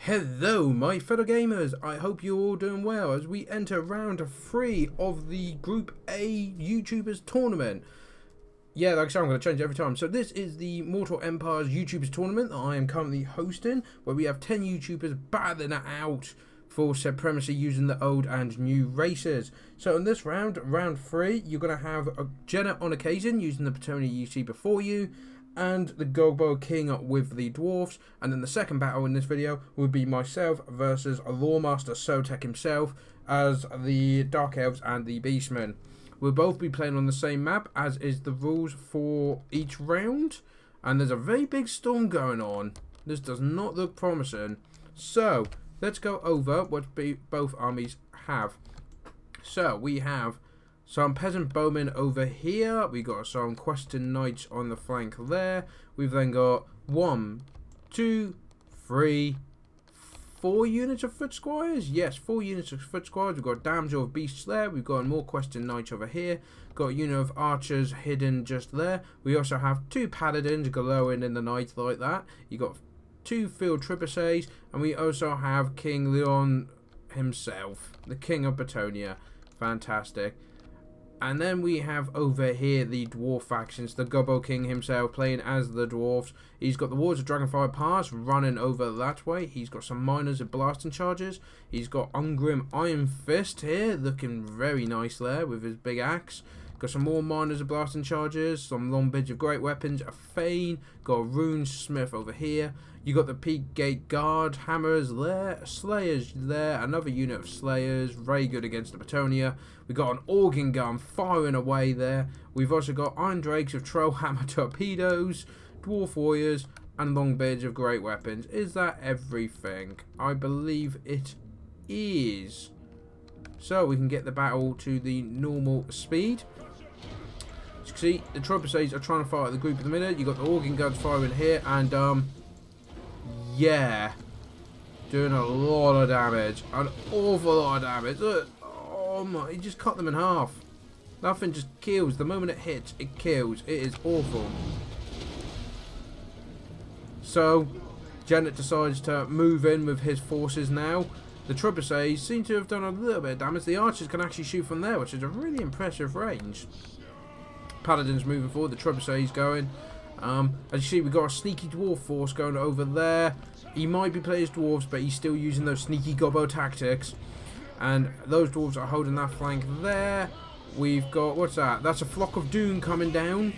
Hello my fellow gamers, I hope you're all doing well as we enter round 3 of the Group A YouTubers tournament. Yeah, like I said, I'm going to change it every time. So this is the Mortal Empires YouTubers tournament that I am currently hosting, where we have 10 YouTubers battling it out for supremacy using the old and new races. So in this round, round 3, you're going to have a Jenna on occasion using the Bretonnia you see before you, and the Gobbo King with the Dwarfs, and then the second battle in this video will be myself versus a Loremaster of Sotek himself as the Dark Elves and the Beastmen. We'll both be playing on the same map, as is the rules for each round, and there's a very big storm going on. This does not look promising. So, let's go over what both armies have. So, we have some peasant bowmen over here. We got some questing knights on the flank there. We've then got 1, 2, 3, 4 units of foot squires. Yes, 4 units of foot squires. We've got damsel of beasts there. We've got more questing knights over here. Got a unit of archers hidden just there. We also have 2 paladins glowing in the night like that. You got 2 field trebuchets, and we also have King Leon himself, the King of Bretonnia. Fantastic. And then we have over here the dwarf factions, the Gobbo King himself playing as the dwarfs. He's got the Wards of Dragonfire Pass running over that way. He's got some miners of blasting charges. He's got Ungrim Iron Fist here, looking very nice there with his big axe. Got some more miners of blasting charges, some long bidge of great weapons, a Fane, got a Rune Smith over here. You got the Peak Gate Guard, hammers there, Slayers there, another unit of Slayers, very good against the Bretonnia. We got an organ gun firing away there. We've also got Iron Drakes of Troll Hammer torpedoes, Dwarf Warriors, and long bidge of great weapons. Is that everything? I believe it is. So we can get the battle to the normal speed. As you can see, the trebuchets are trying to fight the group at the minute. You got the organ guns firing here, and yeah, doing a lot of damage, an awful lot of damage. Look, oh my, he just cut them in half. Nothing just kills. The moment it hits, it kills. It is awful. So Janet decides to move in with his forces now. The trebuchets seem to have done a little bit of damage. The archers can actually shoot from there, which is a really impressive range. Paladins moving forward, the trebuchets going. As you see, we've got a sneaky dwarf force going over there. He might be playing as dwarves, but he's still using those sneaky gobbo tactics. And those dwarves are holding that flank there. We've got, what's that? That's a flock of doom coming down.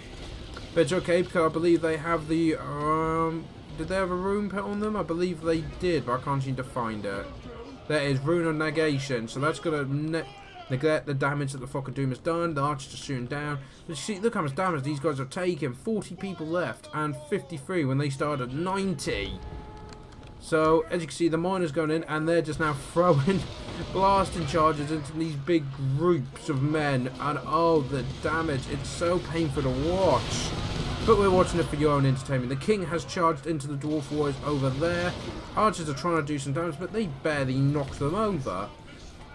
But it's okay, because I believe they have the, did they have a rune put on them? I believe they did, but I can't seem to find it. There is Rune of Negation, so that's going to neglect the damage that the Flock of Doom has done. The archers are shooting down. But you see, look how much damage these guys are taking. 40 people left, and 53 when they started 90. So, as you can see, the miners going in, and they're just now throwing blasting charges into these big groups of men. And oh, the damage. It's so painful to watch. But we're watching it for your own entertainment. The king has charged into the dwarf warriors over there. Archers are trying to do some damage, but they barely knocked them over.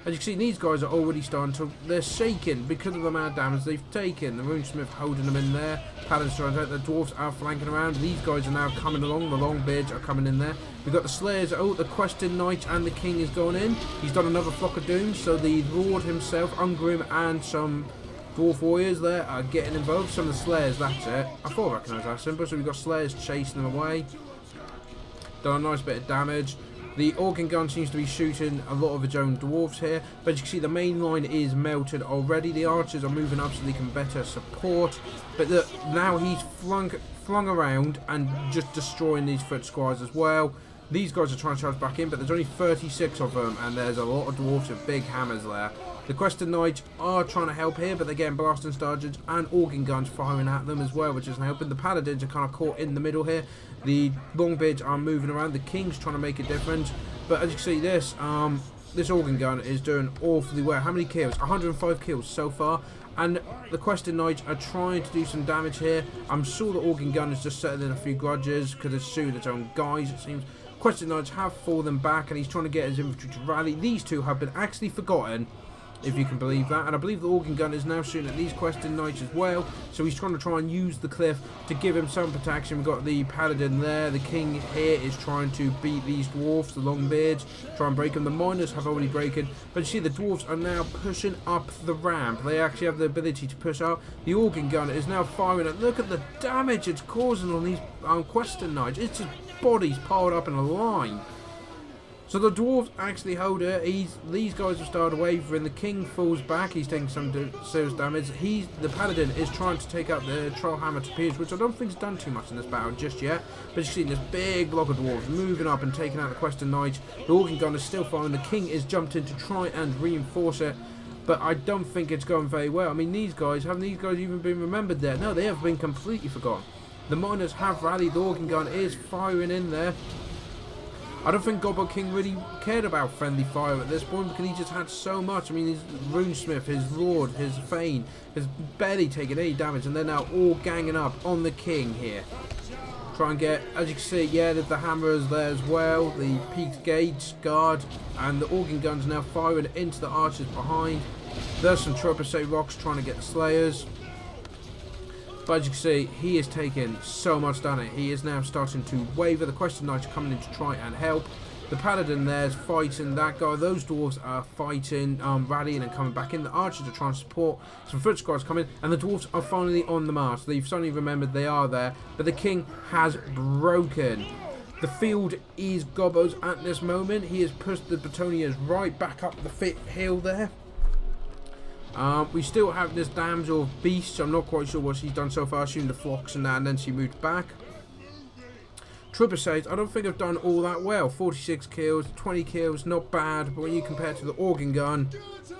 As you can see, these guys are already starting to... They're shaking because of the amount of damage they've taken. The Runesmith holding them in there. Paladins trying to take. The dwarfs are flanking around. These guys are now coming along. The long bidge are coming in there. We've got the Slayers. Oh, the questing knight and the king is going in. He's done another flock of doom. So the lord himself, Ungrim, and some dwarf warriors there are getting involved. Some of the Slayers, that's it. I thought I recognised that symbol. So we've got Slayers chasing them away. Done a nice bit of damage. The organ gun seems to be shooting a lot of its own dwarves here. But you can see the main line is melted already. The archers are moving up so they can better support. But look, now he's flung around and just destroying these foot squires as well. These guys are trying to charge back in, but there's only 36 of them, and there's a lot of dwarfs with big hammers there. The questing knights are trying to help here, but they're getting blasting charges and organ guns firing at them as well, which isn't helping. The paladins are kind of caught in the middle here. The long bidge are moving around. The king's trying to make a difference, but as you can see, this organ gun is doing awfully well. How many kills? 105 kills so far. And the questing knights are trying to do some damage here. I'm sure the organ gun is just settling a few grudges because it's shooting its own guys, it seems. Questing knights have fallen back, and he's trying to get his infantry to rally. These two have been actually forgotten if you can believe that. And I believe the organ gun is now shooting at these questing knights as well, so he's trying to try and use the cliff to give him some protection. We've got the paladin there. The king here is trying to beat these dwarfs, the longbeards, try and break them. The miners have already broken, but you see the dwarfs are now pushing up the ramp. They actually have the ability to push up. The organ gun is now firing it. Look at the damage it's causing on these questing knights. It's just bodies piled up in a line. So the dwarves actually hold her. These guys have started wavering. The king falls back. He's taking some serious damage. The paladin is trying to take out the troll hammer to pierce, which I don't think has done too much in this battle just yet. But you've seen this big block of dwarves moving up and taking out the questing knights. The organ gun is still firing. The king is jumped in to try and reinforce it, but I don't think it's going very well. I mean, haven't these guys even been remembered there? No, they have been completely forgotten. The miners have rallied. The organ gun is firing in there. I don't think Gobbo King really cared about friendly fire at this point, because he just had so much. I mean, his runesmith, his lord, his thane has barely taken any damage, and they're now all ganging up on the king here. Try and get, as you can see, yeah, there's the hammers there as well, the peaked gates, guard, and the organ guns now firing into the archers behind. There's some trebuchet rocks trying to get the slayers. But as you can see, he is taking so much damage. He is now starting to waver. The questing knights are coming in to try and help. The paladin there's fighting that guy. Those dwarves are fighting, rallying and coming back in. The archers are trying to support. Some foot squads coming, and the dwarves are finally on the march. They've suddenly remembered they are there, but the king has broken. The field is Gobbo's at this moment. He has pushed the Bretonnias right back up the hill there. We still have this damsel of beasts. I'm not quite sure what she's done so far. She assumed the flocks and that, and then she moved back. Trebuchets, I don't think I've done all that well. 46 kills, 20 kills, not bad. But when you compare to the organ gun,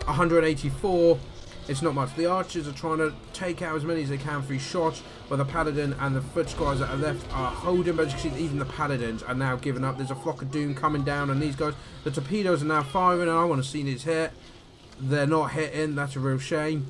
184, it's not much. The archers are trying to take out as many as they can through shots, but the paladin and the foot squads that are left are holding. But as you can see, even the paladins are now giving up. There's a flock of doom coming down on these guys. The torpedoes are now firing, and I want to see these hit. They're not hitting. That's a real shame.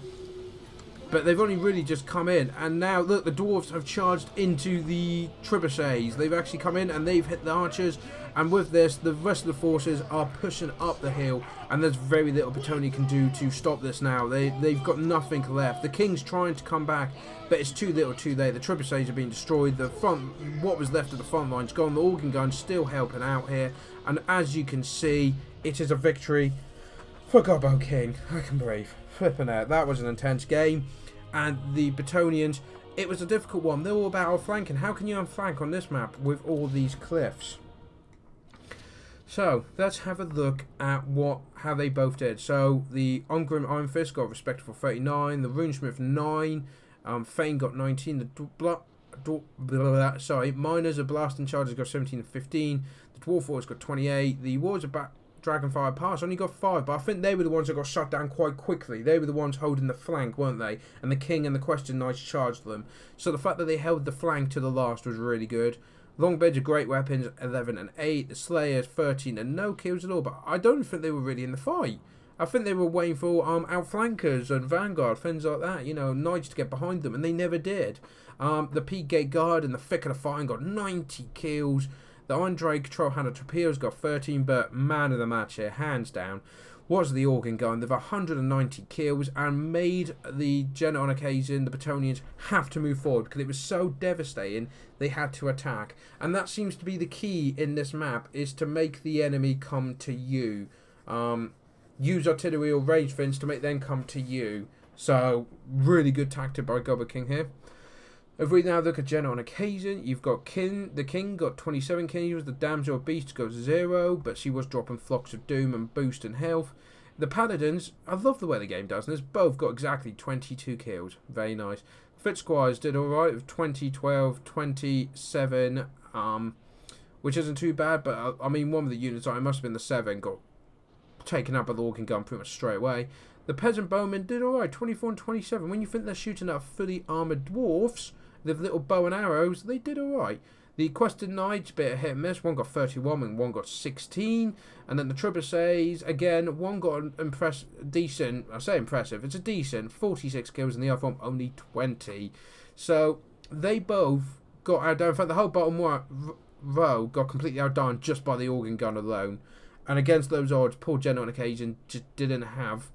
But they've only really just come in. And now, look, the dwarves have charged into the trebuchets. They've actually come in and they've hit the archers. And with this, the rest of the forces are pushing up the hill. And there's very little Bretonnia can do to stop this now. They've got nothing left. The king's trying to come back, but it's too little too late. The trebuchets are being destroyed. What was left of the front line's gone. The organ gun's still helping out here. And as you can see, it is a victory for Gobbo King. I can breathe. Flipping out. That was an intense game. And the Bretonnians, it was a difficult one. They're all about outflanking. How can you outflank on this map with all these cliffs? So, let's have a look at how they both did. So, the Ongrim Iron Fist got a respectable 39. The Runesmith 9. Thane got 19. The Miners of Blasting Chargers got 17 and 15. The Dwarf Wars got 28. The Wards of Dragonfire Pass only got 5, but I think they were the ones that got shut down quite quickly. They were the ones holding the flank, weren't they? And the king and the question knights charged them. So the fact that they held the flank to the last was really good. Longbeards are great weapons, 11 and 8. The Slayers, 13 and no kills at all. But I don't think they were really in the fight. I think they were waiting for outflankers and vanguard, things like that. You know, knights to get behind them, and they never did. The Peak Gate Guard in the thick of the fighting got 90 kills. The Iron Drake Troll Hunter Torpedoes got 13, but man of the match here, hands down, was the organ gun. They've 190 kills and made the Gen on occasion, the Bretonnians, have to move forward because it was so devastating they had to attack. And that seems to be the key in this map, is to make the enemy come to you. Use artillery or range fins to make them come to you. So, really good tactic by Gobbo King here. If we now look at Gen on occasion, you've got the King got 27 kills, the Damsel of Beasts got 0, but she was dropping Flocks of Doom and boosting health. The Paladins, I love the way the game does this, both got exactly 22 kills, very nice. Foot Squires did alright with 20, 12, 27, which isn't too bad, but I mean one of the units, I must have been the 7, got taken out by the organ gun pretty much straight away. The Peasant Bowmen did alright, 24 and 27. When you think they're shooting at fully armoured dwarfs with little bow and arrows, they did alright. The Quested Knights, bit of hit and miss. One got 31 and one got 16. And then the Trebuchets, again, one got decent, I say impressive, it's a decent 46 kills, and the other one only 20. So they both got outdone. In fact, the whole bottom row got completely outdone just by the organ gun alone. And against those odds, poor Gen on occasion just didn't have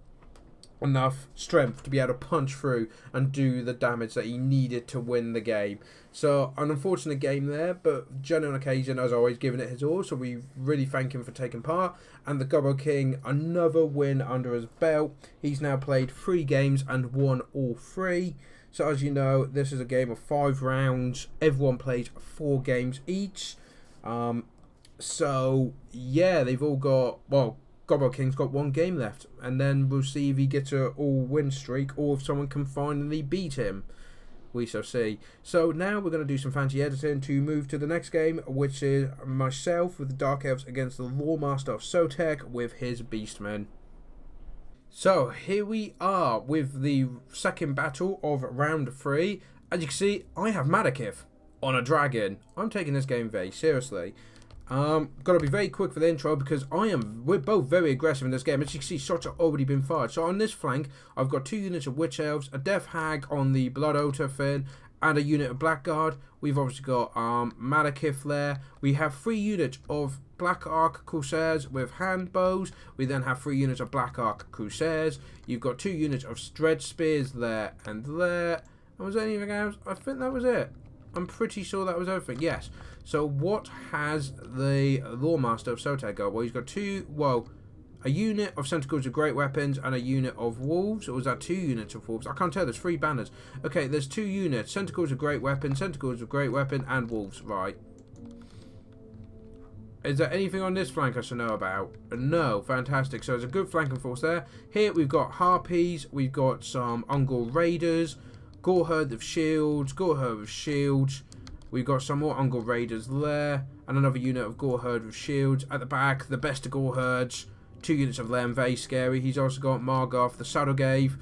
enough strength to be able to punch through and do the damage that he needed to win the game. So an unfortunate game there, but genuine occasion as always, giving it his all, so we really thank him for taking part. And the Gobbo King, another win under his belt. He's now played 3 games and won all 3. So as you know, this is a game of 5 rounds. Everyone plays 4 games each. So yeah, they've all got, well, Gobbo King's got 1 game left, and then we'll see if he gets a all-win streak or if someone can finally beat him. We shall see. So now we're going to do some fancy editing to move to the next game, which is myself with the Dark Elves against the Loremaster of Sotek with his Beastmen. So here we are with the second battle of round 3. As you can see, I have Madakith on a dragon. I'm taking this game very seriously. Got to be very quick for the intro because we're both very aggressive in this game. As you can see, shots have already been fired. So on this flank, I've got 2 units of Witch Elves, a Death Hag on the Blood Oater fin, and a unit of Blackguard. We've obviously got Madakith there. We have 3 units of Black Ark Corsairs with hand bows. We then have 3 units of Black Ark Corsairs. You've got 2 units of Dredge Spears there and there. And was there anything else? I think that was it. I'm pretty sure that was everything. Yes. So what has the Loremaster of Sotek got? Well, he's got a unit of Centaurs with great weapons and a unit of wolves. Or was that 2 units of wolves? I can't tell. There's 3 banners. Okay, there's 2 units. Centaurs with great weapons, Centaurs with great weapon, and wolves. Right. Is there anything on this flank I should know about? No. Fantastic. So there's a good flanking force there. Here we've got Harpies. We've got some Ungol Raiders. Goreherd with shields. Goreherd with shields. We've got some more Ungol Raiders there. And another unit of Goreherd with shields. At the back, the best of Goreherds. 2 units of Lem, very scary. He's also got Margarth, the Saddlegave.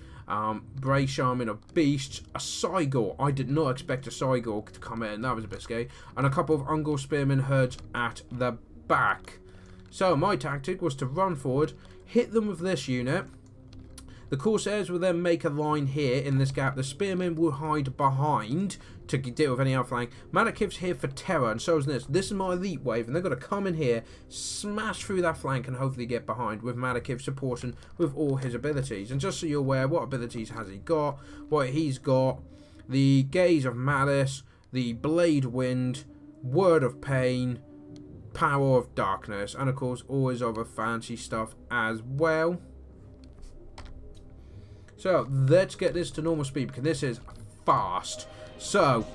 Bray Shaman of Beasts. A Cygor. I did not expect a Cygor to come in. That was a bit scary. And a couple of Ungol Spearmen herds at the back. So my tactic was to run forward, hit them with this unit. The Corsairs will then make a line here in this gap. The Spearmen will hide behind to deal with any outflank. Madakith's here for terror, and so is this. This is my elite wave, and they're going to come in here, smash through that flank, and hopefully get behind with Madakith supporting with all his abilities. And just so you're aware, what abilities has he got? Well, he's got the Gaze of Malice, the Blade Wind, Word of Pain, Power of Darkness, and of course all his other fancy stuff as well. So let's get this to normal speed because this is fast. So,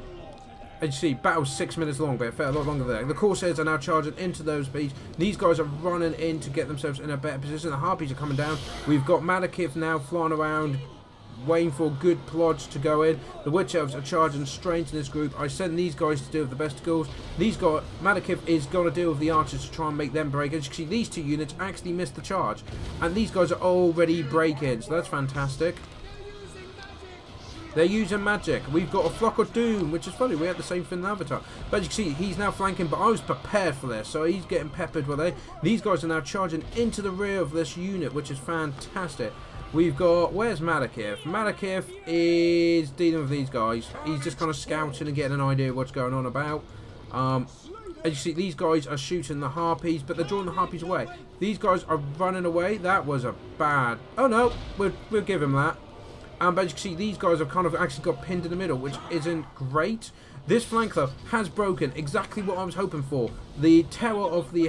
as you see, battle's 6 minutes long, but it felt a lot longer there. The Corsairs are now charging into those beasts. These guys are running in to get themselves in a better position. The Harpies are coming down. We've got Madakith now flying around, waiting for good plods to go in. The Witch Elves are charging straight into this group. I send these guys to deal with the Besticles. These guys, Madakith is going to deal with the archers to try and make them break. As you can see, these 2 units actually missed the charge. And these guys are already breaking, so that's fantastic. They're using magic. We've got a Flock of Doom, which is funny. We had the same thing in Avatar. But as you can see, he's now flanking, but I was prepared for this. So he's getting peppered with it. These guys are now charging into the rear of this unit, which is fantastic. We've got, where's Madakith? Madakith is dealing with these guys. He's just kind of scouting and getting an idea of what's going on about. As you see, these guys are shooting the Harpies, but they're drawing the Harpies away. These guys are running away. That was a bad... Oh no, we'll give him that. But as you can see, these guys have kind of actually got pinned in the middle, which isn't great. This flank, though, has broken exactly what I was hoping for. The terror of the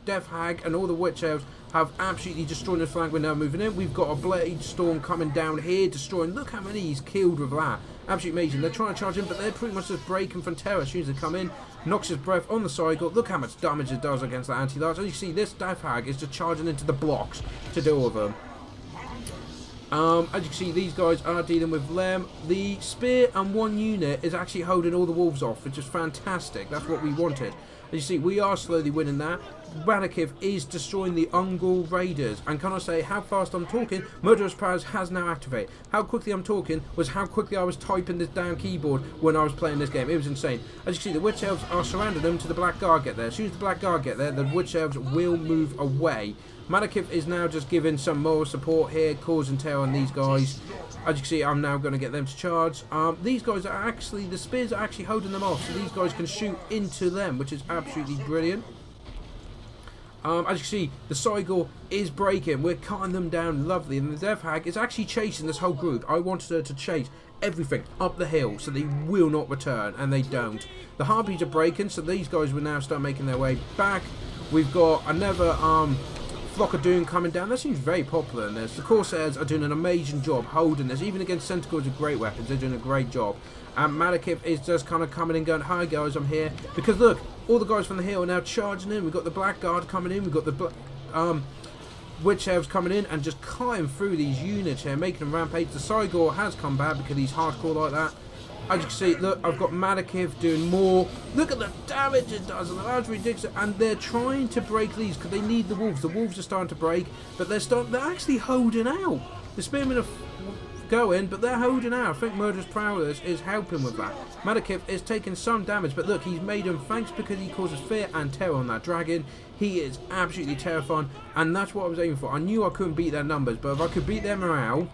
Death Hag and all the Witch Elves have absolutely destroyed this flank. We're now moving in. We've got a Blade Storm coming down here, destroying. Look how many he's killed with that. Absolutely amazing. They're trying to charge in, but they're pretty much just breaking from terror as soon as they come in. Knocks his breath on the cycle. Look how much damage it does against that anti-large. As you see, this Death Hag is just charging into the blocks to deal with them. As you can see, these guys are dealing with Lem. The spear and 1 unit is actually holding all the wolves off, which is fantastic. That's what we wanted. As you see, we are slowly winning that. Madakith is destroying the Ungol Raiders. And can I say how fast I'm talking? Murderous Powers has now activated. How quickly I'm talking was how quickly I was typing this down keyboard when I was playing this game. It was insane. As you can see, the Witch Elves are surrounding them to the Black Guard get there. As soon as the Black Guard get there, the Witch Elves will move away. Madakith is now just giving some moral support here, causing terror on these guys. As you can see, I'm now going to get them to charge. These guys are actually, the spears are actually holding them off, so these guys can shoot into them, which is absolutely brilliant. As you can see, the Cygor is breaking. We're cutting them down lovely. And the Death Hag is actually chasing this whole group. I wanted her to chase everything up the hill so they will not return. And they don't. The Harpies are breaking. So these guys will now start making their way back. We've got another Flock of Doom coming down. That seems very popular in this. The Corsairs are doing an amazing job holding this. Even against Centaurs with great weapons, they're doing a great job. And Malekith is just kind of coming in going, hi guys, I'm here. Because look, all the guys from the hill are now charging in. We've got the Blackguard coming in. We've got the Witch Elves coming in and just cutting through these units here, making them rampage. The Cygor has come back because he's hardcore like that. As you can see, look, I've got Malekith doing more. Look at the damage it does, and that's ridiculous. And they're trying to break these because they need the wolves. The wolves are starting to break, but they're actually holding out. The Spearmen are going, but they're holding out. I think Murderous Prowess is helping with that. Malekith is taking some damage, but look, he's made them thanks because he causes fear and terror on that dragon. He is absolutely terrifying, and that's what I was aiming for. I knew I couldn't beat their numbers, but if I could beat their morale,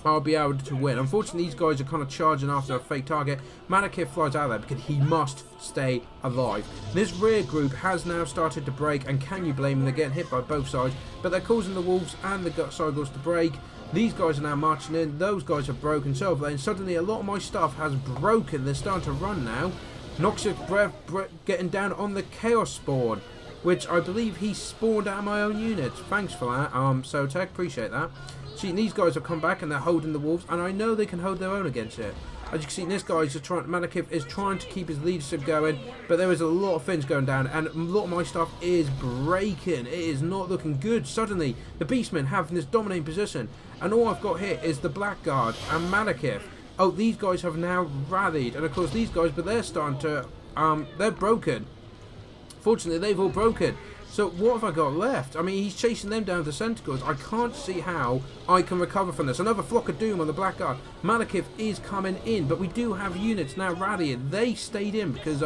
I'll be able to win. Unfortunately, these guys are kind of charging after a fake target. Malekith flies out of there because he must stay alive. This rear group has now started to break, and can you blame them? They're getting hit by both sides, but they're causing the wolves and the Cygors to break. These guys are now marching in. Those guys have broken so lane. Suddenly, a lot of my stuff has broken. They're starting to run now. Noxious Breath getting down on the Chaos Spawn, which I believe he spawned out of my own units. Thanks for that, Sotek. Appreciate that. See, these guys have come back and they're holding the wolves, and I know they can hold their own against it. As you can see, this guy is just trying. Malekith is trying to keep his leadership going, but there is a lot of things going down, and a lot of my stuff is breaking. It is not looking good. Suddenly, the Beastmen have this dominating position, and all I've got here is the Blackguard and Malekith. Oh, these guys have now rallied, and of course these guys, but they're starting to, they're broken. Fortunately, they've all broken. So what have I got left? I mean, he's chasing them down with the Centaurs. I can't see how I can recover from this. Another Flock of Doom on the Blackguard. Malekith is coming in, but we do have units now rallying. They stayed in because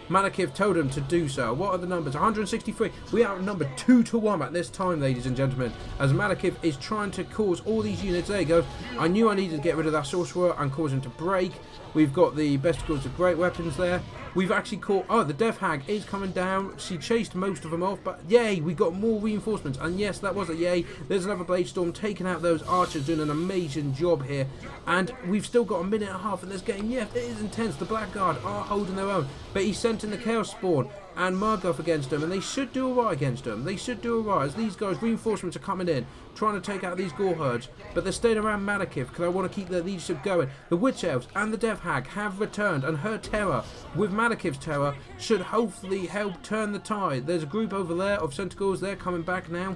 Malekith told them to do so. What are the numbers? 163. We are outnumbered 2-1 at this time, ladies and gentlemen, as Malekith is trying to cause all these units. There you go. I knew I needed to get rid of that Sorcerer and cause him to break. We've got the Besticles of great weapons there. We've actually caught... Oh, the Death Hag is coming down. She chased most of them off, but yay, we got more reinforcements. And yes, that was a yay. There's another Blade Storm taking out those archers, doing an amazing job here. And we've still got a minute and a half in this game. Yeah, it is intense. The Blackguard are holding their own. But he sent in the Chaos Spawn and Margoth against them, and they should do alright against them. They should do alright, as these guys, reinforcements are coming in, trying to take out these Gore herds, but they're staying around Malekith because I want to keep their leadership going. The Witch Elves and the Death Hag have returned, and her terror, with Malekith's terror, should hopefully help turn the tide. There's a group over there of Centaurs, they're coming back now.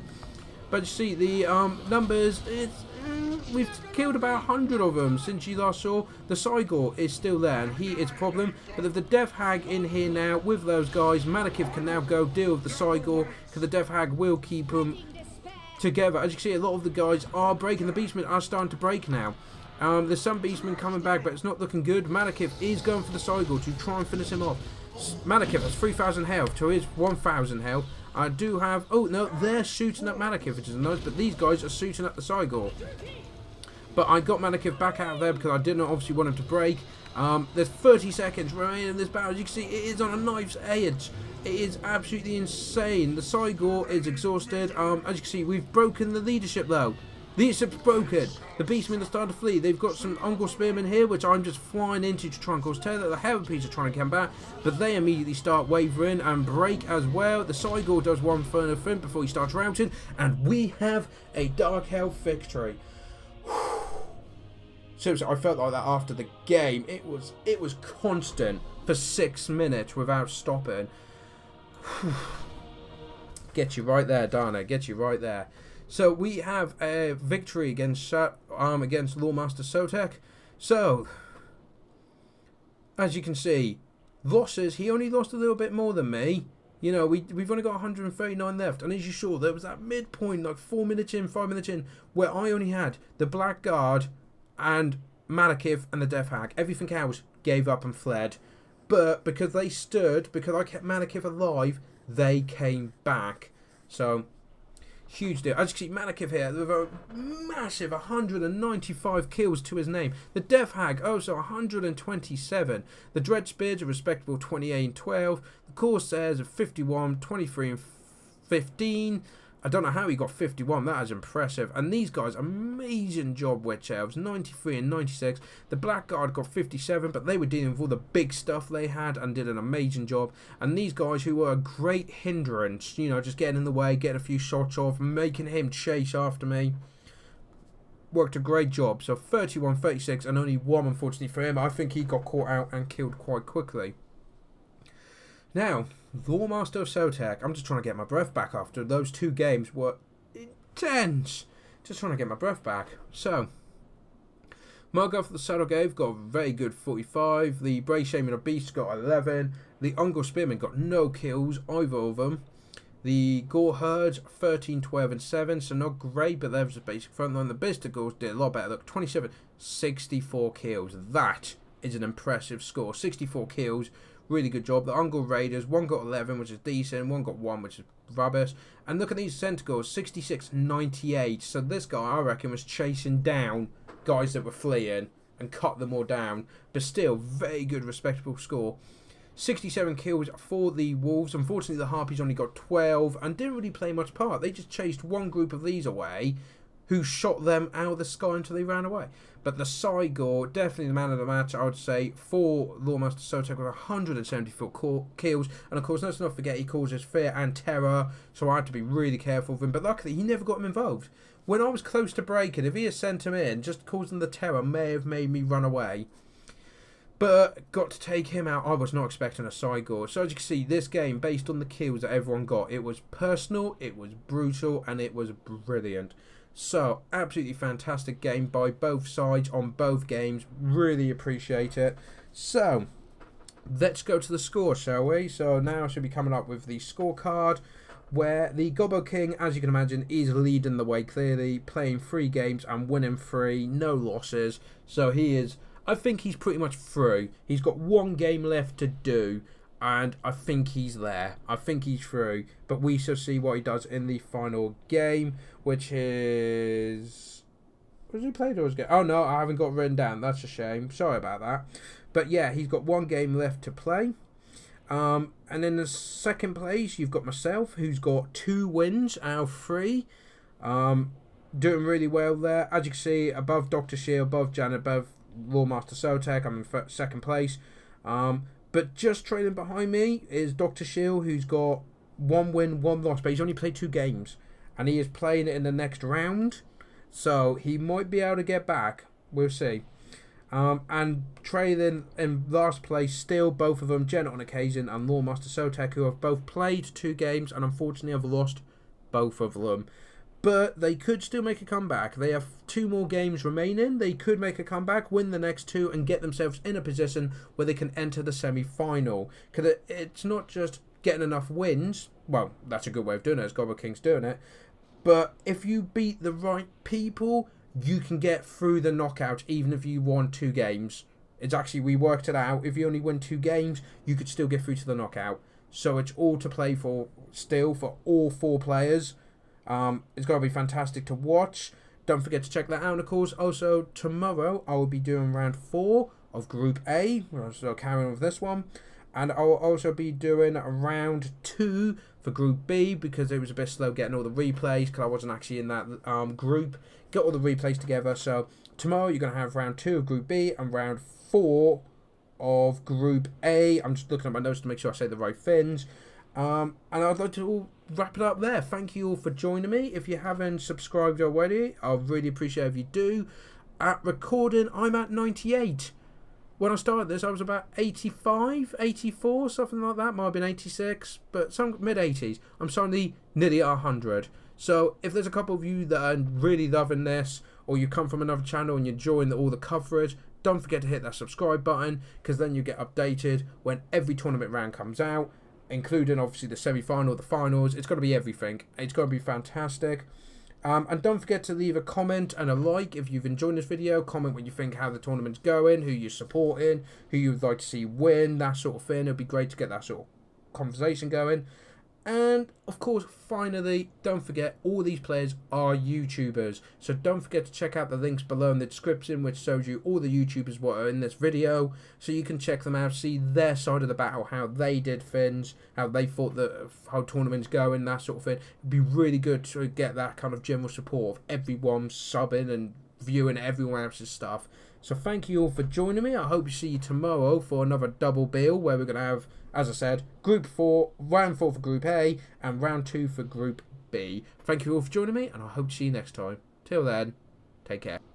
But you see, the numbers, we've killed about 100 of them since you last saw. The Cygor is still there, and he is a problem. But if the Death Hag in here now with those guys, Malekith can now go deal with the Cygor, because the Death Hag will keep them together. As you can see, a lot of the guys are breaking. The Beastmen are starting to break now. There's some Beastmen coming back, but it's not looking good. Malekith is going for the Cygor to try and finish him off. Malekith has 3,000 health to his 1,000 health. I do have... Oh, no, they're shooting at Malekith, which is nice, but these guys are shooting at the Cygor. But I got Malekith back out of there because I did not obviously want him to break. There's 30 seconds remaining in this battle. As you can see, it is on a knife's edge. It is absolutely insane. The Cygor is exhausted. As you can see, we've broken the leadership, though. Leadership's broken. The Beastmen are starting to flee. They've got some Ungor Spearmen here, which I'm just flying into to try and cause terror. The Harpies are trying to come back, but they immediately start wavering and break as well. The Cygor does one further thing before he starts routing, and we have a Dark Elf victory. Seriously, I felt like that after the game. It was constant for 6 minutes without stopping. Get you right there, Dana. Get you right there. So we have a victory against Loremaster Sotek. So, as you can see, losses. He only lost a little bit more than me. You know, we've only got 139 left. And as you saw, there was that midpoint, like 4 minutes in, 5 minutes in, where I only had the Blackguard and Malekith and the Death Hag. Everything else gave up and fled. But because they stood, because I kept Malekith alive, they came back. So... huge deal. As you can see, Malekith here with a massive 195 kills to his name. The Death Hag also 127. The Dread Spears are respectable 28 and 12. The Corsairs are 51, 23 and 15. I don't know how he got 51. That is impressive. And these guys, amazing job, Witch Elves. 93 and 96. The Blackguard got 57, but they were dealing with all the big stuff they had and did an amazing job. And these guys who were a great hindrance, you know, just getting in the way, getting a few shots off, making him chase after me, worked a great job. So 31, 36, and only 1, unfortunately, for him. I think he got caught out and killed quite quickly. Now, Loremaster of Sotek. I'm just trying to get my breath back after those 2 games were intense. Just trying to get my breath back. So, Margot for the Saddle Gave got a very good 45. The Brave Shaman of Beasts got 11. The Ungle Spearman got no kills, either of them. The Gore Herds 13, 12, and 7. So not great, but that was the basic front line. The Bistigals did a lot better. Look, 27, 64 kills. That is an impressive score. 64 kills. Really good job. The Ungle Raiders, 1 got 11, which is decent. 1 got 1, which is rubbish. And look at these Centaurs, 66, 98. So this guy, I reckon, was chasing down guys that were fleeing and cut them all down. But still, very good, respectable score. 67 kills for the Wolves. Unfortunately, the Harpies only got 12 and didn't really play much part. They just chased one group of these away, who shot them out of the sky until they ran away. But the Cygor, definitely the man of the match, I would say, for Loremaster Sotek with 174 kills. And of course, let's not forget, he causes fear and terror, so I had to be really careful of him. But luckily, he never got him involved. When I was close to breaking, if he had sent him in, just causing the terror may have made me run away. But got to take him out. I was not expecting a Cygor. So as you can see, this game, based on the kills that everyone got, it was personal, it was brutal, and it was brilliant. So, absolutely fantastic game by both sides on both games. Really appreciate it. So, let's go to the score, shall we? So, now I should be coming up with the scorecard, where the Gobbo King, as you can imagine, is leading the way clearly, playing 3 games and winning 3, no losses. So, he is, I think he's pretty much through. He's got 1 game left to do, and I think he's there. I think he's through. But we shall see what he does in the final game, which is... Was he played or was it? Oh, no, I haven't got written down. That's a shame. Sorry about that. But, yeah, he's got 1 game left to play. And in the second place, you've got myself, who's got 2 wins out of 3. Doing really well there. As you can see, above Dr. Shield, above Janet, above Loremaster Sotek. I'm in second place. But just trailing behind me is Dr. Shield, who's got 1 win, 1 loss. But he's only played 2 games. And he is playing it in the next round. So he might be able to get back. We'll see. And trailing in last place, still both of them, Janet on occasion and Loremaster Sotek, who have both played 2 games and unfortunately have lost both of them. But they could still make a comeback. They have 2 more games remaining. They could make a comeback, win the next 2, and get themselves in a position where they can enter the semi-final. Because it's not just getting enough wins. Well, that's a good way of doing it, as Gobbo King's doing it. But if you beat the right people, you can get through the knockout, even if you won 2 games. It's actually, we worked it out. If you only win 2 games, you could still get through to the knockout. So it's all to play for still for all 4 players. It's going to be fantastic to watch. Don't forget to check that out. And of course, also tomorrow I will be doing round 4 of Group A. So carrying on with this one. And I will also be doing round 2 for Group B, because it was a bit slow getting all the replays because I wasn't actually in that group. Get all the replays together. So tomorrow you're going to have round 2 of Group B and round 4 of Group A. I'm just looking at my notes to make sure I say the right things. And I'd like to wrap it up there. Thank you all for joining me. If you haven't subscribed already, I'll really appreciate if you do. At recording, I'm at 98. When I started this, I was about 85, 84, something like that. Might have been 86, but some mid-80s. I'm suddenly nearly at 100. So if there's a couple of you that are really loving this, or you come from another channel and you're enjoying all the coverage, don't forget to hit that subscribe button, because then you get updated when every tournament round comes out, including obviously the semi-final, the finals. It's going to be everything. It's going to be fantastic. And don't forget to leave a comment and a like if you've enjoyed this video. Comment what you think, how the tournament's going, who you're supporting, who you would like to see win, that sort of thing. It'd be great to get that sort of conversation going. And of course, finally, don't forget, all these players are YouTubers. So don't forget to check out the links below in the description, which shows you all the YouTubers what are in this video. So you can check them out, see their side of the battle, how they did things, how they thought that, how tournaments go and that sort of thing. It'd be really good to get that kind of general support of everyone subbing and viewing everyone else's stuff. So thank you all for joining me. I hope to see you tomorrow for another double bill where we're going to have, as I said, Group 4, Round 4 for Group A and Round 2 for Group B. Thank you all for joining me, and I hope to see you next time. Till then, take care.